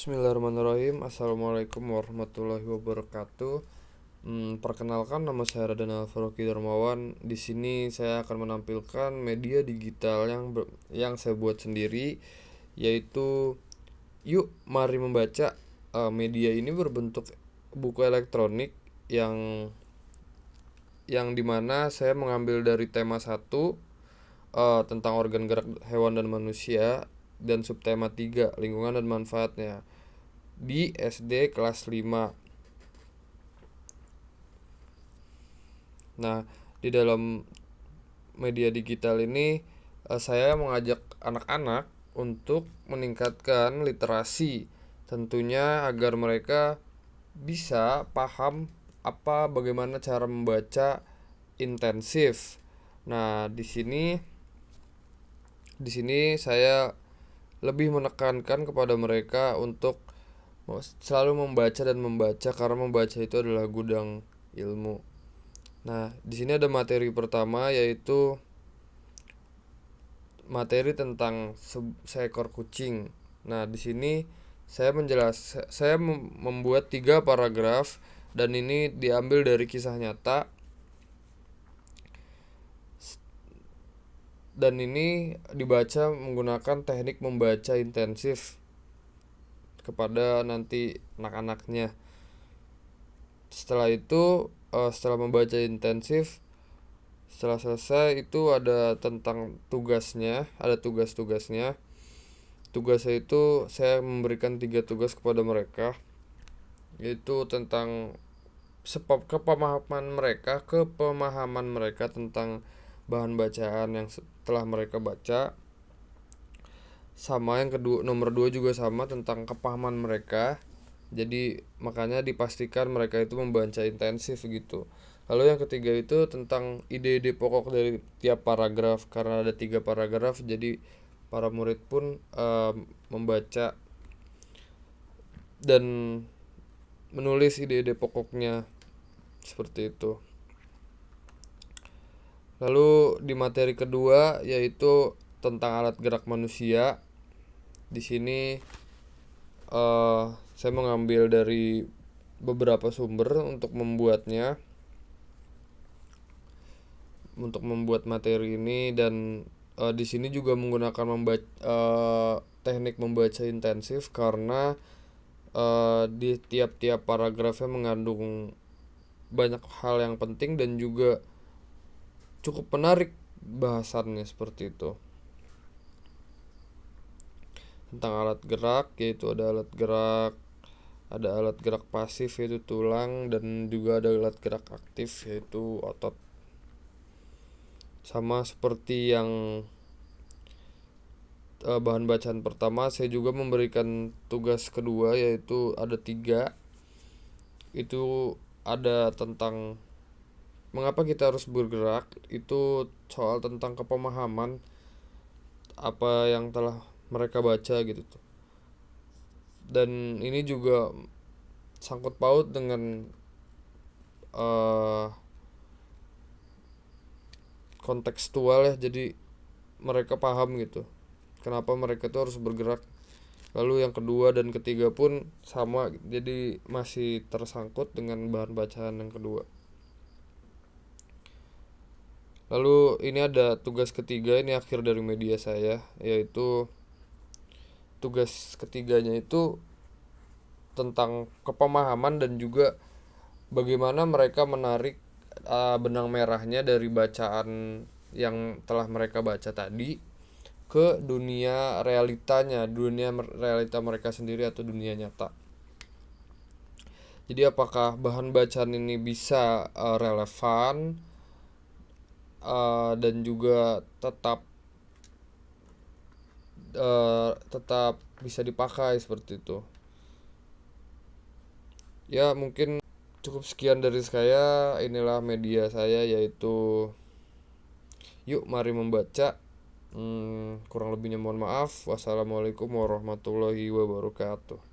Bismillahirrahmanirrahim. Assalamualaikum warahmatullahi wabarakatuh. Perkenalkan, nama saya Raden Alfaroki Darmawan. Di sini saya akan menampilkan media digital yang saya buat sendiri, yaitu Yuk Mari Membaca. Media ini berbentuk buku elektronik yang dimana saya mengambil dari tema satu, tentang organ gerak hewan dan manusia, dan subtema 3 lingkungan dan manfaatnya, di SD kelas 5. Nah, di dalam media digital ini saya mengajak anak-anak untuk meningkatkan literasi, tentunya agar mereka bisa paham bagaimana cara membaca intensif. Nah, di sini saya lebih menekankan kepada mereka untuk selalu membaca dan membaca, karena membaca itu adalah gudang ilmu. Nah, di sini ada materi pertama, yaitu materi tentang seekor kucing. Nah, di sini saya membuat 3 paragraf, dan ini diambil dari kisah nyata, dan ini dibaca menggunakan teknik membaca intensif kepada nanti anak-anaknya. Setelah itu, setelah membaca intensif, setelah selesai itu ada tentang tugasnya, ada tugas-tugasnya. Tugasnya itu saya memberikan 3 tugas kepada mereka, yaitu tentang kepemahaman mereka tentang bahan bacaan yang telah mereka baca. Sama yang kedua, nomor 2 juga sama, tentang kepahaman mereka. Jadi makanya dipastikan mereka itu membaca intensif gitu. Lalu yang ketiga itu tentang ide-ide pokok dari tiap paragraf. Karena ada 3 paragraf, jadi para murid pun membaca dan menulis ide-ide pokoknya, seperti itu. Lalu di materi kedua, yaitu tentang alat gerak manusia. Di sini saya mengambil dari beberapa sumber untuk membuat materi ini, dan di sini juga menggunakan teknik membaca intensif, karena di tiap-tiap paragrafnya mengandung banyak hal yang penting dan juga cukup menarik bahasannya, seperti itu. Tentang alat gerak, yaitu ada alat gerak pasif yaitu tulang, dan juga ada alat gerak aktif yaitu otot. Sama seperti yang bahan bacaan pertama, saya juga memberikan tugas kedua, yaitu ada 3. Itu ada tentang mengapa kita harus bergerak, itu soal tentang kepemahaman apa yang telah mereka baca gitu tuh. Dan ini juga sangkut paut dengan kontekstual ya, jadi mereka paham gitu kenapa mereka itu harus bergerak. Lalu yang kedua dan ketiga pun sama, jadi masih tersangkut dengan bahan bacaan yang kedua. Lalu ini ada tugas ketiga, ini akhir dari media saya, yaitu tugas ketiganya itu tentang kepemahaman dan juga bagaimana mereka menarik benang merahnya dari bacaan yang telah mereka baca tadi ke dunia realita mereka sendiri atau dunia nyata. Jadi apakah bahan bacaan ini bisa relevan dan juga tetap bisa dipakai, seperti itu. Ya, mungkin cukup sekian dari saya. Inilah media saya, yaitu Yuk Mari Membaca. Kurang lebihnya mohon maaf. Wassalamualaikum warahmatullahi wabarakatuh.